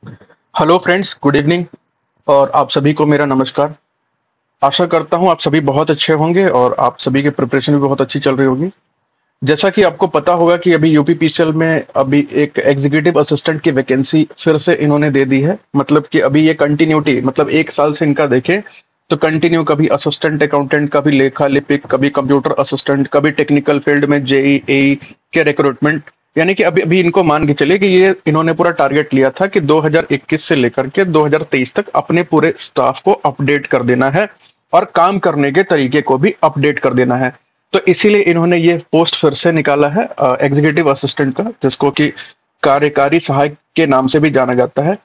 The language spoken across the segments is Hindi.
हेलो फ्रेंड्स, गुड इवनिंग और आप सभी को मेरा नमस्कार। आशा करता हूँ आप सभी बहुत अच्छे होंगे और आप सभी की प्रिपरेशन भी बहुत अच्छी चल रही होगी। जैसा कि आपको पता होगा कि अभी यूपीपीसीएल में अभी एक एग्जीक्यूटिव असिस्टेंट की वैकेंसी फिर से इन्होंने दे दी है। मतलब कि अभी ये कंटिन्यूटी, मतलब एक साल से इनका देखें तो कंटिन्यू, कभी असिस्टेंट अकाउंटेंट, कभी लेखा लिपिक, कभी कंप्यूटर असिस्टेंट, कभी टेक्निकल फील्ड में जेई एई के रिक्रूटमेंट। यानी कि अभी अभी इनको मान के चलिए कि ये इन्होंने पूरा टारगेट लिया था कि 2021 से लेकर के 2023 तक अपने पूरे स्टाफ को अपडेट कर देना है और काम करने के तरीके को भी अपडेट कर देना है। तो इसीलिए इन्होंने ये पोस्ट फिर से निकाला है एग्जीक्यूटिव असिस्टेंट का, जिसको कि कार्यकारी सहायक के नाम से भी जाना जाता है।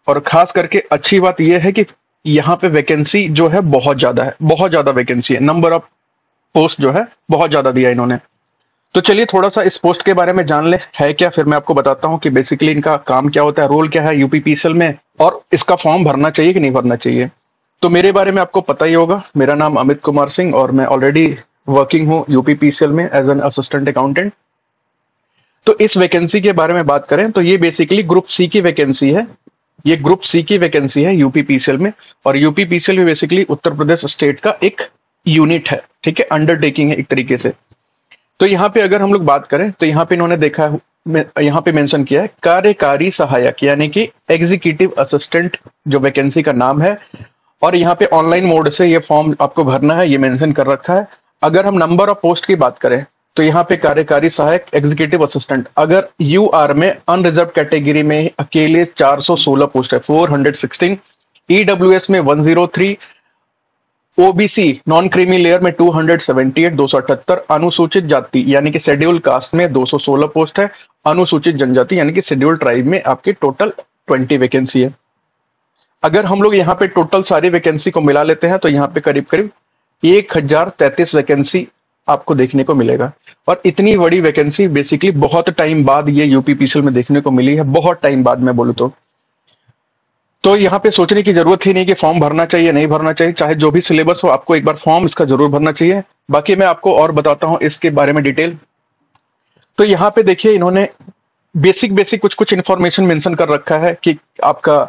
और खास करके अच्छी बात यह है कि यहाँ पे वैकेंसी जो है बहुत ज्यादा है, बहुत ज्यादा वैकेंसी है। नंबर ऑफ पोस्ट जो है बहुत ज्यादा दिया इन्होंने। तो चलिए थोड़ा सा इस पोस्ट के बारे में जान ले है क्या, फिर मैं आपको बताता हूँ कि बेसिकली इनका काम क्या होता है, रोल क्या है यूपीपीसीएल में, और इसका फॉर्म भरना चाहिए कि नहीं भरना चाहिए। तो मेरे बारे में आपको पता ही होगा, मेरा नाम अमित कुमार सिंह और मैं ऑलरेडी वर्किंग हूँ यूपीपीसीएल में एज एन असिस्टेंट अकाउंटेंट। तो इस वैकेंसी के बारे में बात करें तो ये बेसिकली ग्रुप सी की वैकेंसी है। ये ग्रुप सी की वैकेंसी है यूपीपीसीएल में। और यूपीपीसीएल भी बेसिकली उत्तर प्रदेश स्टेट का एक यूनिट है, ठीक है, अंडरटेकिंग है एक तरीके से। तो यहाँ पे अगर हम लोग बात करें तो यहाँ पे इन्होंने देखा है, यहाँ पे मेंशन किया है कार्यकारी सहायक, यानी कि एग्जीक्यूटिव असिस्टेंट जो वैकेंसी का नाम है। और यहाँ पे ऑनलाइन मोड से ये फॉर्म आपको भरना है, ये मेंशन कर रखा है। अगर हम नंबर ऑफ पोस्ट की बात करें तो यहाँ पे कार्यकारी सहायक एग्जीक्यूटिव असिस्टेंट, अगर यूआर में अनरिजर्व कैटेगरी में अकेले 416 पोस्ट है, 416, ईडब्ल्यूएस में 103, ओबीसी नॉन क्रीमी लेयर में 278, 278, अनुसूचित जाति यानी कि शेड्यूल कास्ट में 216 पोस्ट है, अनुसूचित जनजाति यानी कि शेड्यूल ट्राइब में आपकी टोटल 20 वैकेंसी है। अगर हम लोग यहाँ पे टोटल सारी वैकेंसी को मिला लेते हैं तो यहाँ पे करीब करीब 1033 वैकेंसी आपको देखने को मिलेगा। और इतनी बड़ी वैकेंसी बेसिकली बहुत टाइम बाद ये यूपीपीसीएल में देखने को मिली है, बहुत टाइम बाद मैं बोलूँ तो यहाँ पे सोचने की जरूरत ही नहीं कि फॉर्म भरना चाहिए नहीं भरना चाहिए, चाहे जो भी सिलेबस हो आपको एक बार फॉर्म इसका जरूर भरना चाहिए। बाकी मैं आपको और बताता हूँ इसके बारे में डिटेल। तो यहाँ पे देखिए इन्होंने बेसिक बेसिक कुछ कुछ इंफॉर्मेशन मेंशन कर रखा है कि आपका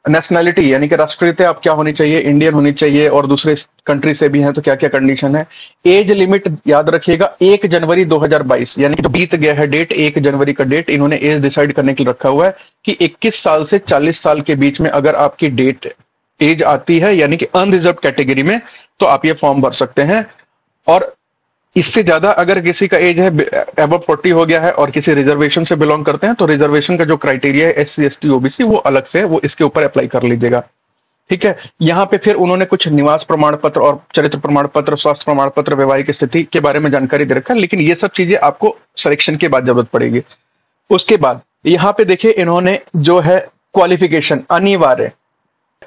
नेशनैलिटी यानी कि राष्ट्रीयता आप क्या होनी चाहिए, इंडियन होनी चाहिए, और दूसरे कंट्री से भी हैं तो क्या क्या कंडीशन है। एज लिमिट याद रखिएगा 1 जनवरी 2022, यानी कि तो बीत गया है डेट, 1 जनवरी का डेट इन्होंने एज डिसाइड करने के लिए रखा हुआ है कि 21 साल से 40 साल के बीच में अगर आपकी डेट एज आती है यानी कि अनरिजर्व कैटेगरी में, तो आप ये फॉर्म भर सकते हैं। और इससे ज्यादा अगर किसी का एज है अबव 40 हो गया है और किसी रिजर्वेशन से बिलोंग करते हैं तो रिजर्वेशन का जो क्राइटेरिया है एससी एसटी ओबीसी वो अलग से है, वो इसके ऊपर अप्लाई कर लीजिएगा, ठीक है। यहाँ पे फिर उन्होंने कुछ निवास प्रमाण पत्र और चरित्र प्रमाण पत्र, स्वास्थ्य प्रमाण पत्र, वैवाहिक स्थिति के बारे में जानकारी दे रखा है, लेकिन ये सब चीजें आपको सिलेक्शन के बाद जरूरत पड़ेगी। उसके बाद यहाँ पे देखिए इन्होंने जो है क्वालिफिकेशन अनिवार्य,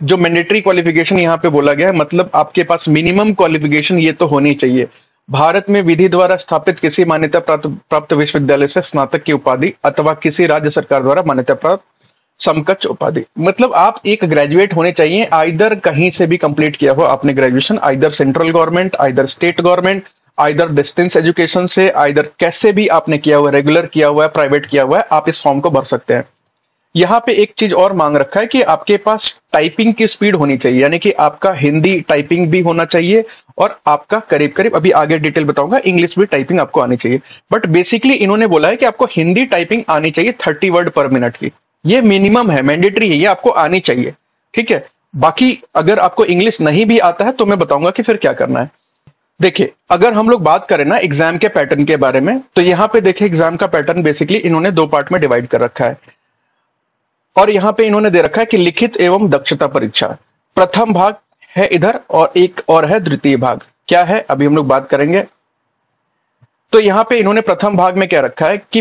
जो मैंडेटरी क्वालिफिकेशन यहाँ पे बोला गया है, मतलब आपके पास मिनिमम क्वालिफिकेशन ये तो होनी चाहिए, भारत में विधि द्वारा स्थापित किसी मान्यता प्राप्त विश्वविद्यालय से स्नातक की उपाधि अथवा किसी राज्य सरकार द्वारा मान्यता प्राप्त समकक्ष उपाधि। मतलब आप एक ग्रेजुएट होने चाहिए, आइदर कहीं से भी कंप्लीट किया हो आपने graduation, either central government, either state government, either distance education से, आइदर कैसे भी आपने किया हुआ, रेगुलर किया हुआ है, प्राइवेट किया हुआ है, आप इस फॉर्म को भर सकते हैं। यहाँ पे एक चीज और मांग रखा है कि आपके पास टाइपिंग की स्पीड होनी चाहिए, यानी कि आपका हिंदी टाइपिंग भी होना चाहिए और आपका करीब करीब, अभी आगे डिटेल बताऊंगा, इंग्लिश भी टाइपिंग आपको आनी चाहिए। बट बेसिकली इन्होंने बोला है कि आपको हिंदी टाइपिंग आनी चाहिए 30 वर्ड पर मिनट की, ये मिनिमम है, मैंडेटरी है, ये आपको आनी चाहिए, ठीक है। बाकी अगर आपको इंग्लिश नहीं भी आता है तो मैं बताऊंगा कि फिर क्या करना है। देखिए अगर हम लोग बात करें ना एग्जाम के पैटर्न के बारे में, तो यहाँ पे देखिए एग्जाम का पैटर्न बेसिकली इन्होंने 2 पार्ट में डिवाइड कर रखा है। और यहां पे इन्होंने दे रखा है कि लिखित एवं दक्षता परीक्षा, प्रथम भाग है इधर और एक और है द्वितीय भाग। क्या है अभी हम लोग बात करेंगे। तो यहां पे इन्होंने प्रथम भाग में क्या रखा है कि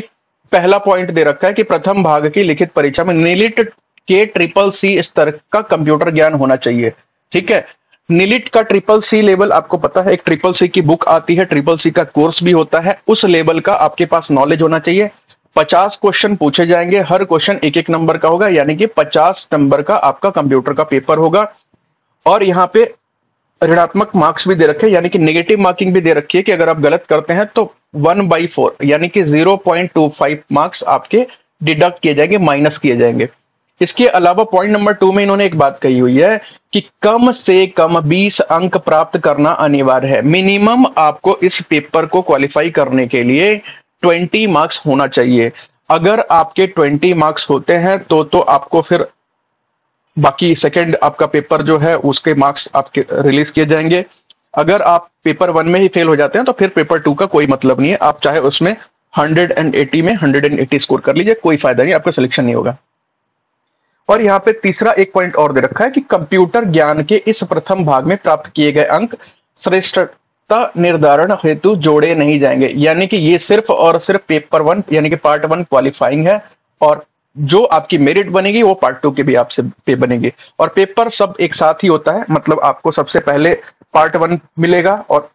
पहला पॉइंट दे रखा है कि प्रथम भाग की लिखित परीक्षा में नीलिट के ट्रिपल सी स्तर का कंप्यूटर ज्ञान होना चाहिए, ठीक है। नीलिट का ट्रिपल सी लेवल आपको पता है, एक ट्रिपल सी की बुक आती है, ट्रिपल सी का कोर्स भी होता है, उस लेवल का आपके पास नॉलेज होना चाहिए। 50 क्वेश्चन पूछे जाएंगे, हर क्वेश्चन 1-1 नंबर का होगा, यानी कि 50 नंबर का आपका कंप्यूटर का पेपर होगा। और यहाँ पे ऋणात्मक मार्क्स भी दे रखे, यानी कि नेगेटिव मार्किंग भी दे रखी है कि अगर आप गलत करते हैं तो 1/4 यानी कि 0.25 मार्क्स आपके डिडक्ट किए जाएंगे, माइनस किए जाएंगे। इसके अलावा पॉइंट नंबर 2 में इन्होंने एक बात कही हुई है कि कम से कम 20 अंक प्राप्त करना अनिवार्य है। मिनिमम आपको इस पेपर को क्वालिफाई करने के लिए 20 मार्क्स होना चाहिए। अगर आपके 20 मार्क्स होते हैं तो आपको फिर बाकी सेकंड आपका पेपर जो है उसके मार्क्स आपके रिलीज किए जाएंगे। अगर आप पेपर 1 में ही फेल हो जाते हैं तो फिर पेपर 2 का कोई मतलब नहीं है। आप चाहे उसमें 180 में 180 स्कोर कर लीजिए, कोई फायदा नहीं, आपका सिलेक्शन नहीं होगा। और यहाँ पे तीसरा एक पॉइंट और दे रखा है कि कंप्यूटर ज्ञान के इस प्रथम भाग में प्राप्त किए गए अंक श्रेष्ठता निर्धारण हेतु जोड़े नहीं जाएंगे। यानी कि ये सिर्फ और सिर्फ पेपर 1 यानी कि पार्ट 1 क्वालिफाइंग है, और जो आपकी मेरिट बनेगी वो पार्ट 2 के भी आपसे पे बनेगी। और पेपर सब एक साथ ही होता है, मतलब आपको सबसे पहले पार्ट 1 मिलेगा और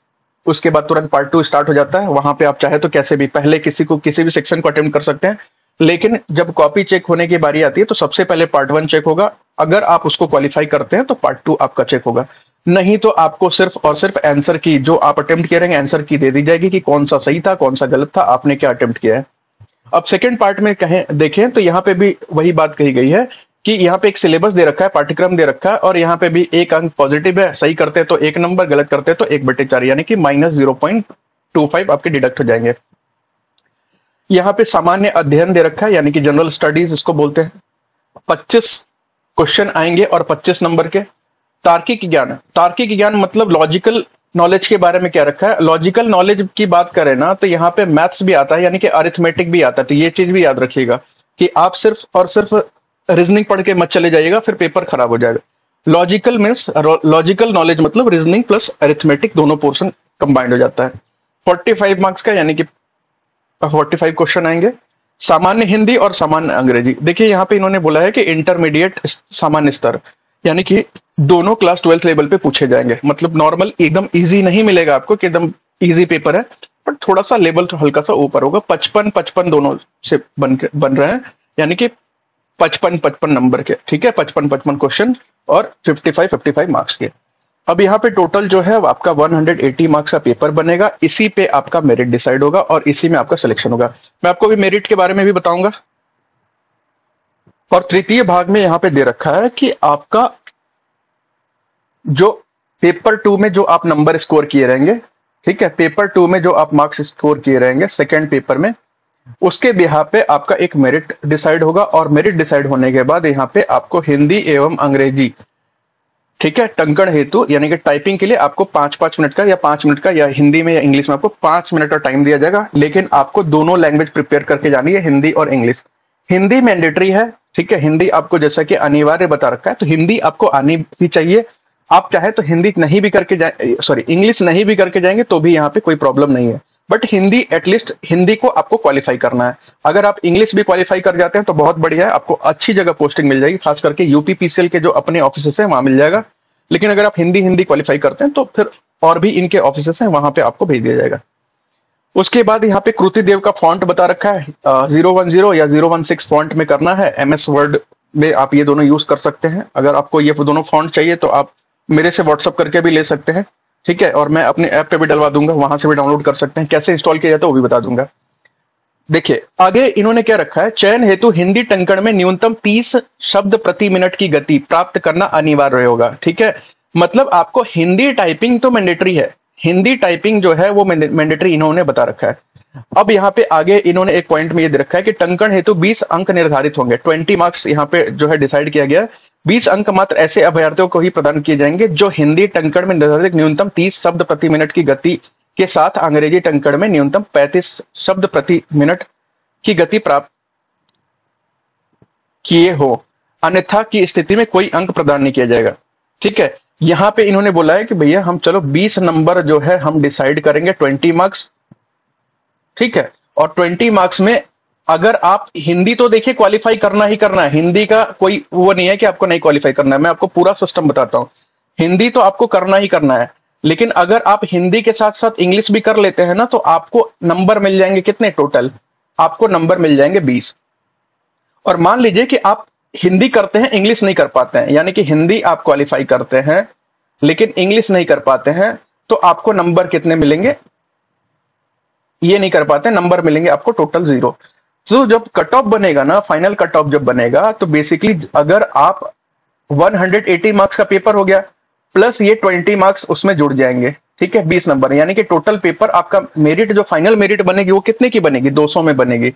उसके बाद तुरंत पार्ट 2 स्टार्ट हो जाता है। वहां पे आप चाहे तो कैसे भी पहले किसी भी सेक्शन को अटेम्प्ट कर सकते हैं, लेकिन जब कॉपी चेक होने की बारी आती है तो सबसे पहले पार्ट 1 चेक होगा। अगर आप उसको क्वालिफाई करते हैं तो पार्ट 2 आपका चेक होगा। नहीं तो आपको सिर्फ और सिर्फ आंसर की जो आप अटेम्प्ट किए रहेंगे आंसर की दे दी जाएगी कि कौन सा सही था कौन सा गलत था, आपने क्या अटेम्प्ट किया है। अब सेकंड पार्ट में कहें देखें तो यहाँ पे भी वही बात कही गई है कि यहाँ पे एक सिलेबस दे रखा है, पाठ्यक्रम दे रखा है, और यहाँ पे भी एक अंक पॉजिटिव है, सही करते हैं तो 1 नंबर, गलत करते हैं तो 1/4 यानी कि -0.25 आपके डिडक्ट हो जाएंगे। यहाँ पे सामान्य अध्ययन दे रखा है यानी कि जनरल स्टडीज इसको बोलते हैं। 25 क्वेश्चन आएंगे और 25 नंबर के। तार्किक ज्ञान मतलब लॉजिकल नॉलेज के बारे में क्या रखा है। लॉजिकल नॉलेज की बात करें ना तो यहाँ पे मैथ्स भी आता है यानी कि अरिथमेटिक भी आता है। तो ये चीज भी याद रखिएगा कि आप सिर्फ और सिर्फ रीजनिंग पढ़ के मत चले जाइएगा, फिर पेपर खराब हो जाएगा। लॉजिकल मीन्स लॉजिकल नॉलेज मतलब रीजनिंग प्लस अरिथमेटिक दोनों पोर्शन कंबाइंड हो जाता है। 45 मार्क्स का यानी कि 45 क्वेश्चन आएंगे। सामान्य हिंदी और सामान्य अंग्रेजी। देखिए यहाँ पे इन्होंने बोला है कि इंटरमीडिएट सामान्य स्तर यानी कि दोनों क्लास 12th लेवल पे पूछे जाएंगे। मतलब नॉर्मल एकदम इजी नहीं मिलेगा आपको कि एकदम इजी पेपर है, पर थोड़ा सा लेवल तो हल्का सा ऊपर होगा। 55 दोनों से बन रहे हैं यानी कि 55 नंबर के, ठीक है, 55 क्वेश्चन और 55 मार्क्स के। अब यहाँ पे टोटल जो है आपका 180 मार्क्स का पेपर बनेगा। इसी पे आपका मेरिट डिसाइड होगा और इसी में आपका सिलेक्शन होगा। मैं आपको भी मेरिट के बारे में भी बताऊंगा। और तृतीय भाग में यहाँ पे दे रखा है कि आपका जो पेपर 2 में जो आप नंबर स्कोर किए रहेंगे, ठीक है, पेपर 2 में जो आप मार्क्स स्कोर किए रहेंगे सेकेंड पेपर में, उसके बिहार पे आपका एक मेरिट डिसाइड होगा। और मेरिट डिसाइड होने के बाद यहाँ पे आपको हिंदी एवं अंग्रेजी, ठीक है, टंकण हेतु यानी कि टाइपिंग के लिए आपको 5-5 मिनट का या 5 मिनट का, या हिंदी में या इंग्लिश में आपको 5 मिनट का टाइम दिया जाएगा। लेकिन आपको दोनों लैंग्वेज प्रिपेयर करके जानी है, हिंदी और इंग्लिश। हिंदी मैंडेटरी है, ठीक है, हिंदी आपको जैसा कि अनिवार्य बता रखा है, तो हिंदी आपको आनी भी चाहिए। आप चाहे तो हिंदी नहीं भी करके जाए, सॉरी इंग्लिश नहीं भी करके जाएंगे तो भी यहाँ पे कोई प्रॉब्लम नहीं है, बट हिंदी एटलीस्ट हिंदी को आपको क्वालिफाई करना है। अगर आप इंग्लिश भी क्वालिफाई कर जाते हैं तो बहुत बढ़िया है, आपको अच्छी जगह पोस्टिंग मिल जाएगी, खास करके यूपीपीसीएल के जो अपने ऑफिस है वहां मिल जाएगा। लेकिन अगर आप हिंदी क्वालिफाई करते हैं तो फिर और भी इनके ऑफिस हैं वहां पे आपको भेज दिया जाएगा। उसके बाद यहाँ पे कृति देव का फॉन्ट बता रखा है, 010 या 016 फॉन्ट में करना है। MS वर्ड में आप ये दोनों यूज कर सकते हैं। अगर आपको ये दोनों फॉन्ट चाहिए तो आप मेरे से व्हाट्सअप करके भी ले सकते हैं, ठीक है, और मैं अपने ऐप पे भी डलवा दूंगा, वहां से भी डाउनलोड कर सकते हैं। कैसे इंस्टॉल किया जाता है वो भी बता दूंगा। देखिए आगे इन्होंने क्या रखा है, चयन हेतु हिंदी टंकण में न्यूनतम 30 शब्द प्रति मिनट की गति प्राप्त करना अनिवार्य होगा, ठीक है। मतलब आपको हिंदी टाइपिंग तो मैंडेटरी है, हिंदी टाइपिंग जो है वो मैंडेटरी इन्होंने बता रखा है। अब यहाँ पे आगे इन्होंने एक पॉइंट में ये दे रखा है कि टंकण हेतु 20 अंक निर्धारित होंगे। 20 मार्क्स यहाँ पे जो है डिसाइड किया गया है। 20 अंक मात्र ऐसे अभ्यर्थियों को ही प्रदान किए जाएंगे जो हिंदी टंकण में निर्धारित न्यूनतम 30 शब्द प्रति मिनट की गति के साथ अंग्रेजी टंकण में न्यूनतम 35 शब्द प्रति मिनट की गति प्राप्त किए हो, अन्यथा की स्थिति में कोई अंक प्रदान नहीं किया जाएगा, ठीक है। यहां पे इन्होंने बोला है कि भैया हम चलो 20 नंबर जो है हम डिसाइड करेंगे, 20 मार्क्स, ठीक है। और 20 मार्क्स में अगर आप हिंदी तो देखिए क्वालिफाई करना ही करना है, हिंदी का कोई वो नहीं है कि आपको नहीं क्वालिफाई करना है। मैं आपको पूरा सिस्टम बताता हूं, हिंदी तो आपको करना ही करना है। लेकिन अगर आप हिंदी के साथ साथ इंग्लिश भी कर लेते हैं ना तो आपको नंबर मिल जाएंगे कितने, टोटल आपको नंबर मिल जाएंगे 20। और मान लीजिए कि आप हिंदी करते हैं इंग्लिश नहीं कर पाते हैं, यानी कि हिंदी आप क्वालिफाई करते हैं लेकिन इंग्लिश नहीं कर पाते हैं, तो आपको नंबर कितने मिलेंगे, ये नहीं कर पाते, नंबर मिलेंगे आपको टोटल 0। तो जब कट ऑफ बनेगा ना, फाइनल कट ऑफ जब बनेगा, तो बेसिकली अगर आप 180 मार्क्स का पेपर हो गया प्लस ये 20 मार्क्स उसमें जुड़ जाएंगे, ठीक है, 20 नंबर, यानी कि टोटल पेपर आपका मेरिट जो फाइनल मेरिट बनेगी वो कितने की बनेगी, 200 में बनेगी,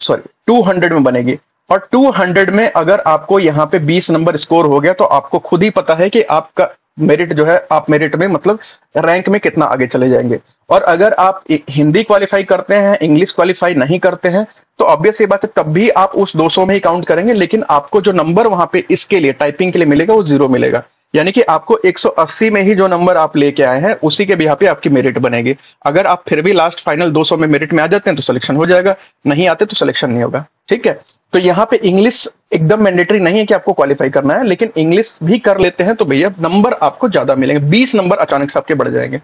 सॉरी 200 में बनेगी। और 200 में अगर आपको यहाँ पे 20 नंबर स्कोर हो गया तो आपको खुद ही पता है कि आपका मेरिट जो है, आप मेरिट में मतलब रैंक में कितना आगे चले जाएंगे। और अगर आप हिंदी क्वालिफाई करते हैं, इंग्लिश क्वालिफाई नहीं करते हैं, तो ऑब्वियस ये बात है, तब भी आप उस 200 में ही काउंट करेंगे, लेकिन आपको जो नंबर वहां पे इसके लिए टाइपिंग के लिए मिलेगा वो 0 मिलेगा। यानी कि आपको 180 में ही जो नंबर आप लेके आए हैं उसी के बिहाफ पे आपकी मेरिट बनेगी। अगर आप फिर भी लास्ट फाइनल 200 में मेरिट में आ जाते हैं तो सिलेक्शन हो जाएगा, नहीं आते तो सिलेक्शन नहीं होगा, ठीक है। तो यहाँ पे इंग्लिश एकदम मैंडेटरी नहीं है कि आपको क्वालिफाई करना है, लेकिन इंग्लिश भी कर लेते हैं तो भैया नंबर आपको ज्यादा मिलेंगे, 20 नंबर अचानक से आपके बढ़ जाएंगे।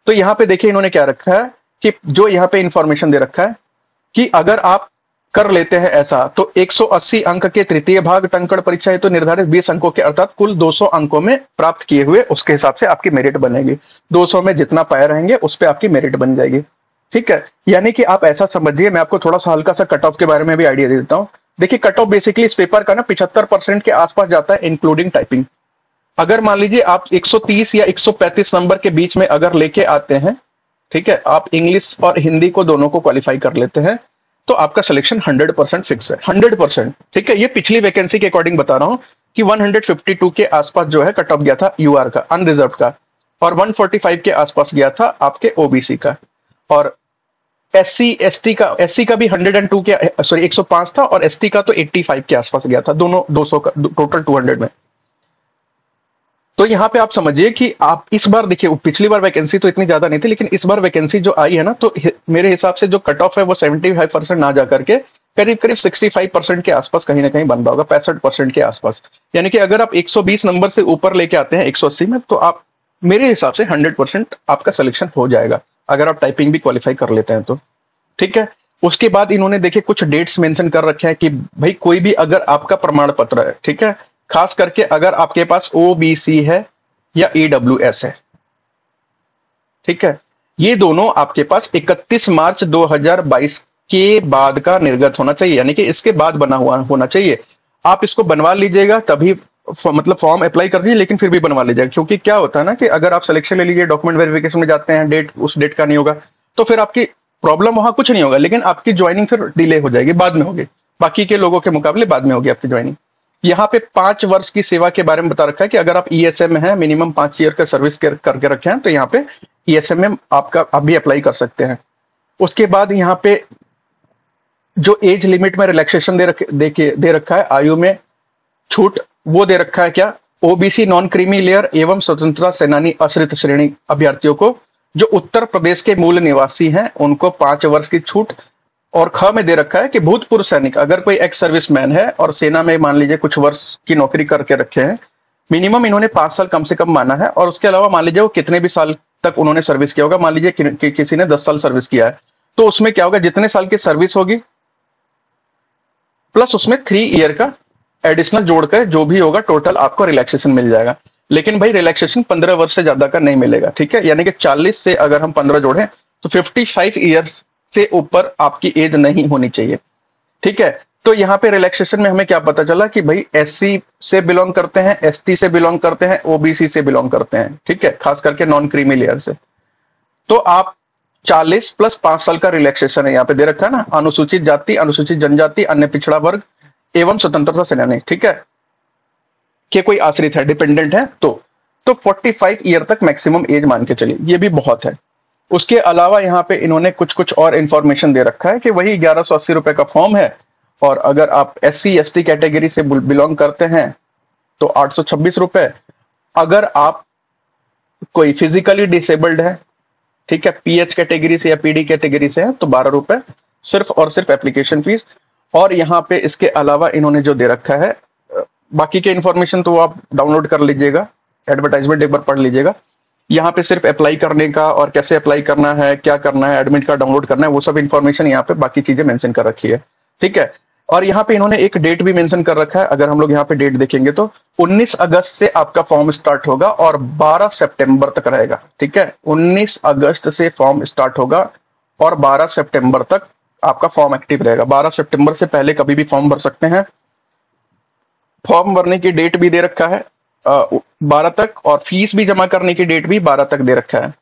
तो यहाँ पे देखिए इन्होंने क्या रखा है कि जो यहाँ पे इंफॉर्मेशन दे रखा है कि अगर आप कर लेते हैं ऐसा तो 180 अंक के तृतीय भाग टंकण परीक्षा हेतु निर्धारित 20 अंकों के अर्थात कुल 200 अंकों में प्राप्त किए हुए उसके हिसाब से आपकी मेरिट बनेगी। 200 में जितना पाए रहेंगे उस पर आपकी मेरिट बन जाएगी, ठीक है। यानी कि आप ऐसा समझिए, मैं आपको थोड़ा सा हल्का सा कट ऑफ के बारे में भी आइडिया दे देता हूं। देखिए कट ऑफ बेसिकली इस पेपर का ना 75% के आसपास जाता है इंक्लूडिंग टाइपिंग। अगर मान लीजिए आप 130 या 135 नंबर के बीच में अगर लेके आते हैं, ठीक है, आप इंग्लिश और हिंदी को दोनों को क्वालिफाई कर लेते हैं तो आपका सिलेक्शन 100% फिक्स है, 100%, ठीक है। ये पिछली वैकेंसी के अकॉर्डिंग बता रहा हूं कि 152 के आसपास जो है कट ऑफ गया था यूआर का, अनरिजर्व का, और 145 के आसपास गया था आपके ओबीसी का, और एससी का भी 102 के, सॉरी 105 था, और एसटी का तो 85 के आसपास गया था, दोनों 200 का, टोटल 200 में। तो यहां पे आप समझिए कि आप इस बार देखिए, पिछली बार वैकेंसी तो इतनी ज्यादा नहीं थी, लेकिन इस बार वैकेंसी जो आई है ना, तो मेरे हिसाब से जो कट ऑफ है वो 75% ना जा करके करीब करीब 65% के आसपास कहीं ना कहीं बन रहा होगा, 65% के आसपास। यानी कि अगर आप 120 नंबर से ऊपर लेके आते हैं 180 में, तो आप मेरे हिसाब से 100% आपका सिलेक्शन हो जाएगा, अगर आप टाइपिंग भी क्वालिफाई कर लेते हैं तो, ठीक है। उसके बाद इन्होंने देखिए कुछ डेट्स मेंशन कर रखे हैं कि भाई कोई भी अगर आपका प्रमाण पत्र है, ठीक है, खास करके अगर आपके पास ओबीसी है या ईडब्ल्यूएस है, ठीक है, ये दोनों आपके पास 31 मार्च 2022 के बाद का निर्गत होना चाहिए, यानी कि इसके बाद बना हुआ होना चाहिए। आप इसको बनवा लीजिएगा तभी, मतलब फॉर्म अप्लाई कर दीजिए, लेकिन फिर भी बनवा लीजिएगा, क्योंकि क्या होता है ना कि अगर आप सिलेक्शन ले लीजिए, डॉक्यूमेंट वेरिफिकेशन में जाते हैं, डेट उस डेट का नहीं होगा, तो फिर आपकी प्रॉब्लम वहां कुछ नहीं होगा, लेकिन आपकी ज्वाइनिंग फिर डिले हो जाएगी, बाद में होगी, बाकी के लोगों के मुकाबले बाद में होगी आपकी ज्वाइनिंग। यहाँ पे 5 वर्ष की सेवा के बारे में बता रखा है कि अगर आप ईएसएम में हैं, मिनिमम 5 ईयर का सर्विस करके रखे हैं, तो यहाँ पे ईएसएम में आप भी अप्लाई कर सकते हैं। उसके बाद यहाँ पे जो एज लिमिट में रिलैक्सेशन दे रखा है, आयु में छूट, वो दे रखा है क्या, ओबीसी नॉन क्रीमी लेयर एवं स्वतंत्रता सेनानी आश्रित श्रेणी अभ्यर्थियों को जो उत्तर प्रदेश के मूल निवासी हैं उनको 5 वर्ष की छूट। और ख में दे रखा है कि भूतपूर्व सैनिक, अगर कोई एक्स सर्विसमैन है और सेना में मान लीजिए कुछ वर्ष की नौकरी करके रखे हैं, मिनिमम इन्होंने 5 साल कम से कम माना है, और उसके अलावा मान लीजिए वो कितने भी साल तक उन्होंने सर्विस किया होगा, मान लीजिए किसी ने 10 साल सर्विस किया है, तो उसमें क्या होगा, जितने साल की सर्विस होगी प्लस उसमें 3 ईयर का एडिशनल जोड़कर जो भी होगा टोटल आपको रिलैक्सेशन मिल जाएगा। लेकिन भाई रिलैक्सेशन 15 वर्ष से ज्यादा का नहीं मिलेगा, ठीक है, यानी कि 40 से अगर हम 15 जोड़ें तो 55 ईयर्स से ऊपर आपकी एज नहीं होनी चाहिए, ठीक है। तो यहाँ पे रिलैक्सेशन में हमें क्या पता चला कि भाई एससी से बिलोंग करते हैं, एसटी से बिलोंग करते हैं, ओबीसी से बिलोंग करते हैं, ठीक है, खास करके नॉन क्रीमी लेयर से, तो आप 40 प्लस 5 साल का रिलैक्सेशन है यहाँ पे दे रखा है ना, अनुसूचित जाति, अनुसूचित जनजाति, अन्य पिछड़ा वर्ग एवं स्वतंत्रता सेनानी, ठीक है, कि कोई आश्रित है, डिपेंडेंट है, तो 45 ईयर तक मैक्सिमम एज मान के चलिए, ये भी बहुत है। उसके अलावा यहाँ पे इन्होंने कुछ और इंफॉर्मेशन दे रखा है कि वही 1180 रुपए का फॉर्म है, और अगर आप एससी एसटी कैटेगरी से बिलोंग करते हैं तो 826 रुपए, अगर आप कोई फिजिकली डिसेबल्ड है, ठीक है, पीएच कैटेगरी से या पीडी कैटेगरी से है तो 12 रुपए सिर्फ और सिर्फ एप्लीकेशन फीस। और यहाँ पे इसके अलावा इन्होंने जो दे रखा है, बाकी के इन्फॉर्मेशन तो आप डाउनलोड कर लीजिएगा, एडवर्टाइजमेंट एक बार पढ़ लीजिएगा। यहाँ पे सिर्फ अप्लाई करने का और कैसे अप्लाई करना है, क्या करना है, एडमिट कार्ड डाउनलोड करना है, वो सब इन्फॉर्मेशन यहाँ पे बाकी चीजें मेंशन कर रखी है, ठीक है। और यहाँ पे इन्होंने एक डेट भी मेंशन कर रखा है, अगर हम लोग यहाँ पे डेट देखेंगे तो 19 अगस्त से आपका फॉर्म स्टार्ट होगा और 12 सितंबर तक रहेगा, ठीक है, 19 अगस्त से फॉर्म स्टार्ट होगा और 12 सितंबर तक आपका फॉर्म एक्टिव रहेगा। 12 सितंबर से पहले कभी भी फॉर्म भर सकते हैं। फॉर्म भरने की डेट भी दे रखा है 12 तक, और फीस भी जमा करने की डेट भी 12 तक दे रखा है।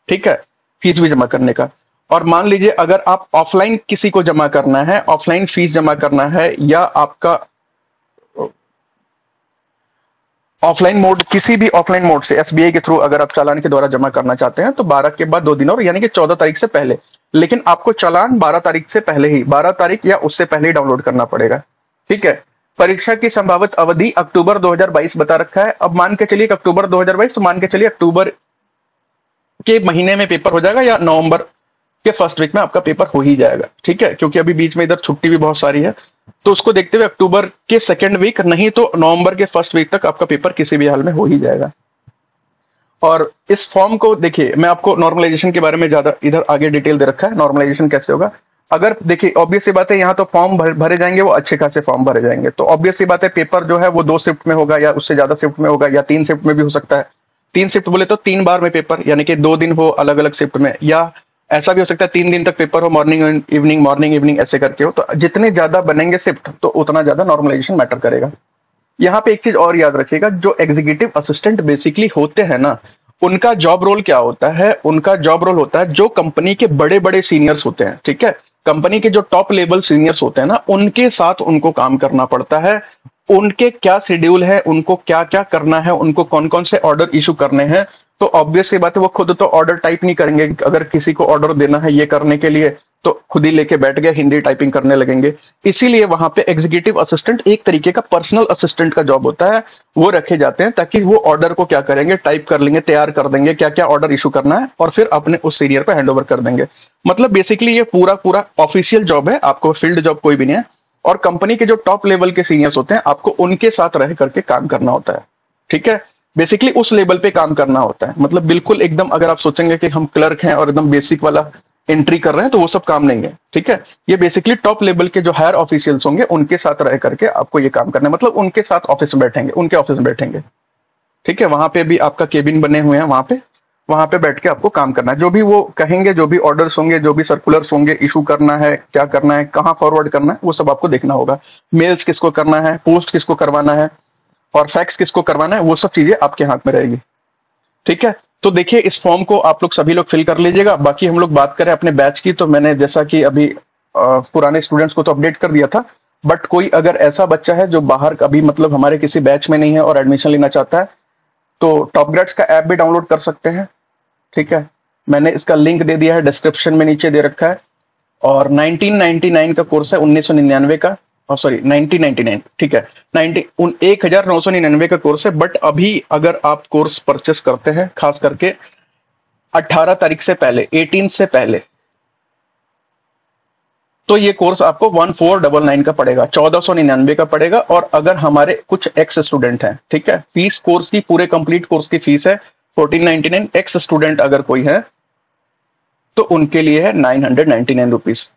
ठीक है, फीस भी जमा करने का। और मान लीजिए अगर आप ऑफलाइन किसी को जमा करना है, ऑफलाइन फीस जमा करना है, या आपका ऑफलाइन मोड, किसी भी ऑफलाइन मोड से एसबीआई के थ्रू अगर आप चालान के द्वारा जमा करना चाहते हैं तो 12 के बाद 2 दिन और, यानी कि 14 तारीख से पहले। लेकिन आपको चालान 12 तारीख से पहले ही, 12 तारीख या उससे पहले ही डाउनलोड करना पड़ेगा। ठीक है। परीक्षा की संभावित अवधि अक्टूबर 2022 बता रखा है। अब मान के चलिए अक्टूबर 2022, तो मान के चलिए अक्टूबर के महीने में पेपर हो जाएगा या नवंबर के फर्स्ट वीक में आपका पेपर हो ही जाएगा। ठीक है, क्योंकि अभी बीच में इधर छुट्टी भी बहुत सारी है, तो उसको देखते हुए अक्टूबर के सेकेंड वीक, नहीं तो नवंबर के फर्स्ट वीक तक आपका पेपर किसी भी हाल में हो ही जाएगा। और इस फॉर्म को देखिए, मैं आपको नॉर्मलाइजेशन के बारे में ज्यादा इधर आगे डिटेल दे रखा है। नॉर्मलाइजेशन कैसे होगा, अगर देखिए ऑब्वियस सी बात है, यहाँ तो फॉर्म भरे जाएंगे, वो अच्छे खासे फॉर्म भरे जाएंगे, तो ऑब्वियस सी बात है पेपर जो है वो 2 शिफ्ट में होगा, या उससे ज्यादा शिफ्ट में होगा, या 3 शिफ्ट में भी हो सकता है। 3 शिफ्ट बोले तो 3 बार में पेपर, यानी कि 2 दिन हो अलग अलग शिफ्ट में, या ऐसा भी हो सकता है 3 दिन तक पेपर हो, मॉर्निंग इवनिंग ऐसे करके हो। तो जितने ज्यादा बनेंगे शिफ्ट, तो उतना ज्यादा नॉर्मलाइजेशन मैटर करेगा। यहाँ पे एक चीज और याद रखिएगा, जो एग्जीक्यूटिव असिस्टेंट बेसिकली होते हैं ना, उनका जॉब रोल क्या होता है, उनका जॉब रोल होता है जो कंपनी के बड़े बड़े सीनियर्स होते हैं। ठीक है, कंपनी के जो टॉप लेवल सीनियर्स होते हैं ना, उनके साथ उनको काम करना पड़ता है। उनके क्या शेड्यूल है, उनको क्या क्या करना है, उनको कौन कौन से ऑर्डर इशू करने हैं, तो ऑब्वियस सी बात है वो खुद तो ऑर्डर टाइप नहीं करेंगे। अगर किसी को ऑर्डर देना है ये करने के लिए, तो खुद ही लेके बैठ गए, हिंदी टाइपिंग करने लगेंगे। इसीलिए वहां पे एग्जीक्यूटिव असिस्टेंट एक तरीके का पर्सनल असिस्टेंट का जॉब होता है, वो रखे जाते हैं ताकि वो ऑर्डर को क्या करेंगे, टाइप कर लेंगे, तैयार कर देंगे, क्या क्या ऑर्डर इशू करना है, और फिर अपने उस सीनियर पे हैंड ओवर कर देंगे। मतलब बेसिकली ये पूरा पूरा ऑफिशियल जॉब है, आपको फील्ड जॉब कोई भी नहीं है। और कंपनी के जो टॉप लेवल के सीनियर्स होते हैं, आपको उनके साथ रह करके काम करना होता है। ठीक है, बेसिकली उस लेवल पे काम करना होता है। मतलब बिल्कुल एकदम अगर आप सोचेंगे कि हम क्लर्क हैं और एकदम बेसिक वाला एंट्री कर रहे हैं, तो वो सब काम नहीं है। ठीक है, ये बेसिकली टॉप लेवल के जो हायर ऑफिशियल्स होंगे, उनके साथ रह करके आपको ये काम करना है। मतलब उनके साथ ऑफिस में बैठेंगे, उनके ऑफिस में बैठेंगे। ठीक है, वहां पे भी आपका केबिन बने हुए हैं, वहां पे बैठ के आपको काम करना है। जो भी वो कहेंगे, जो भी ऑर्डर्स होंगे, जो भी सर्कुलर्स होंगे, इशू करना है, क्या करना है, कहाँ फॉरवर्ड करना है, वो सब आपको देखना होगा। मेल्स किसको करना है, पोस्ट किसको करवाना है, और फैक्स किसको करवाना है, वो सब चीजें आपके हाथ में रहेगी। ठीक है, तो देखिए इस फॉर्म को आप लोग सभी लोग फिल कर लीजिएगा। बाकी हम लोग बात करें अपने बैच की, तो मैंने जैसा कि अभी पुराने स्टूडेंट्स को तो अपडेट कर दिया था, बट कोई अगर ऐसा बच्चा है जो बाहर अभी मतलब हमारे किसी बैच में नहीं है और एडमिशन लेना चाहता है, तो टॉप ग्रेड्स का ऐप भी डाउनलोड कर सकते हैं। ठीक है, मैंने इसका लिंक दे दिया है, डिस्क्रिप्शन में नीचे दे रखा है। और 1999 का कोर्स है, 1999 का, सॉरी 1999, ठीक है, 1999 का कोर्स है। बट अभी अगर आप कोर्स परचेस करते हैं, खास करके 18 तारीख से पहले, 18 से पहले, तो ये कोर्स आपको 1499 का पड़ेगा, 1499 का पड़ेगा। और अगर हमारे कुछ एक्स स्टूडेंट हैं, ठीक है, फीस कोर्स की, पूरे कंप्लीट कोर्स की फीस है 1499। एक्स स्टूडेंट अगर कोई है तो उनके लिए है 999 रुपीज।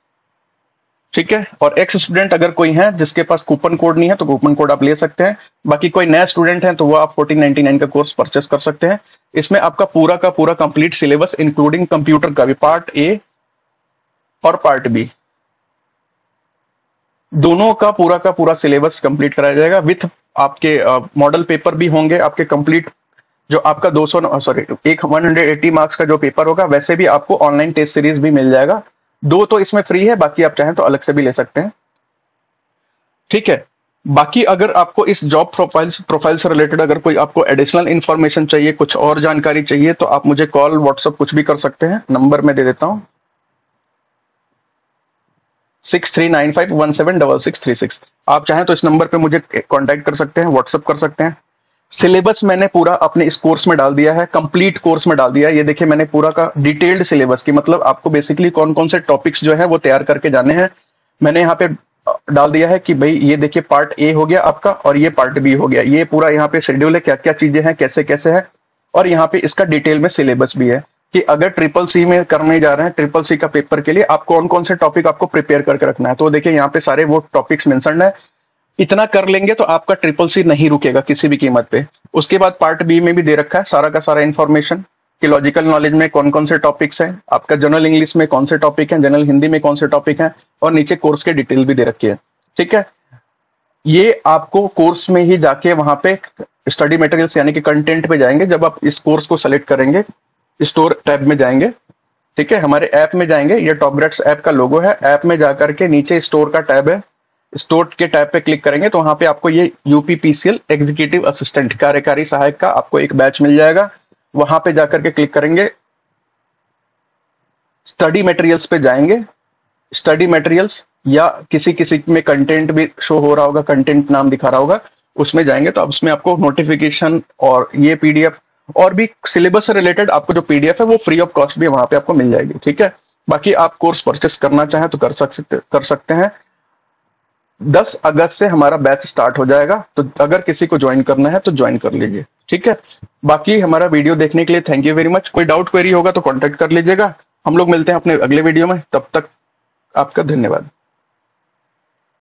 ठीक है, और एक्स स्टूडेंट अगर कोई है जिसके पास कूपन कोड नहीं है, तो कूपन कोड आप ले सकते हैं। बाकी कोई नया स्टूडेंट है तो वो आप 1499 का कोर्स परचेस कर सकते हैं। इसमें आपका पूरा का पूरा कंप्लीट सिलेबस, इंक्लूडिंग कंप्यूटर का भी, पार्ट ए और पार्ट बी, दोनों का पूरा सिलेबस कंप्लीट कराया जाएगा। विथ आपके मॉडल पेपर भी होंगे आपके कंप्लीट। जो आपका 180 मार्क्स का जो पेपर होगा, वैसे भी आपको ऑनलाइन टेस्ट सीरीज भी मिल जाएगा। 2 तो इसमें फ्री है, बाकी आप चाहें तो अलग से भी ले सकते हैं। ठीक है, बाकी अगर आपको इस जॉब प्रोफाइल से रिलेटेड अगर कोई आपको एडिशनल इन्फॉर्मेशन चाहिए, कुछ और जानकारी चाहिए, तो आप मुझे कॉल, व्हाट्सएप कुछ भी कर सकते हैं। नंबर मैं दे देता हूं, 6395176636। आप चाहें तो इस नंबर पे मुझे कांटेक्ट कर सकते हैं, व्हाट्सएप कर सकते हैं। सिलेबस मैंने पूरा अपने इस कोर्स में डाल दिया है, कंप्लीट कोर्स में डाल दिया है। ये देखिए मैंने पूरा का डिटेल्ड सिलेबस की, मतलब आपको बेसिकली कौन कौन से टॉपिक्स जो है वो तैयार करके जाने हैं, मैंने यहाँ पे डाल दिया है कि भाई ये देखिए पार्ट ए हो गया आपका, और ये पार्ट बी हो गया। ये पूरा यहाँ पे शेड्यूल है, क्या क्या चीजें हैं, कैसे कैसे है, और यहाँ पे इसका डिटेल में सिलेबस भी है कि अगर ट्रिपल सी में करने जा रहे हैं, ट्रिपल सी का पेपर के लिए आप कौन कौन से टॉपिक आपको प्रिपेयर करके रखना है। तो देखिए यहाँ पे सारे वो टॉपिक्स मेंशन है। इतना कर लेंगे तो आपका ट्रिपल सी नहीं रुकेगा किसी भी कीमत पे। उसके बाद पार्ट बी में भी दे रखा है सारा का सारा इंफॉर्मेशन। कि लॉजिकल नॉलेज में कौन कौन से टॉपिक्स हैं, आपका जनरल इंग्लिश में कौन से टॉपिक हैं, जनरल हिंदी में कौन से टॉपिक हैं, और नीचे कोर्स के डिटेल भी दे रखी है। ठीक है, ये आपको कोर्स में ही जाके वहां पे स्टडी मटेरियल्स यानी कि कंटेंट पे जाएंगे। जब आप इस कोर्स को सेलेक्ट करेंगे, स्टोर टैब में जाएंगे, ठीक है, हमारे ऐप में जाएंगे, ये टॉप ग्रेड्स ऐप का लोगो है। ऐप में जाकर के नीचे स्टोर का टैब है, स्टोर के टैब पे क्लिक करेंगे तो वहां पे आपको ये यूपीपीसीएल एग्जीक्यूटिव असिस्टेंट कार्यकारी सहायक का आपको एक बैच मिल जाएगा। वहां पे जाकर के क्लिक करेंगे, स्टडी मटेरियल्स पे जाएंगे, स्टडी मटेरियल्स या किसी किसी में कंटेंट भी शो हो रहा होगा, कंटेंट नाम दिखा रहा होगा, उसमें जाएंगे तो अब उसमें आपको नोटिफिकेशन और ये पीडीएफ और भी सिलेबस से रिलेटेड आपको जो पीडीएफ है वो फ्री ऑफ कॉस्ट भी वहां पे आपको मिल जाएगी। ठीक है, बाकी आप कोर्स परचेस करना चाहें तो कर सकते हैं। 10 अगस्त से हमारा बैच स्टार्ट हो जाएगा, तो अगर किसी को ज्वाइन करना है तो ज्वाइन कर लीजिए। ठीक है, बाकी हमारा वीडियो देखने के लिए थैंक यू वेरी मच। कोई डाउट क्वेरी होगा तो कॉन्टेक्ट कर लीजिएगा। हम लोग मिलते हैं अपने अगले वीडियो में, तब तक आपका धन्यवाद।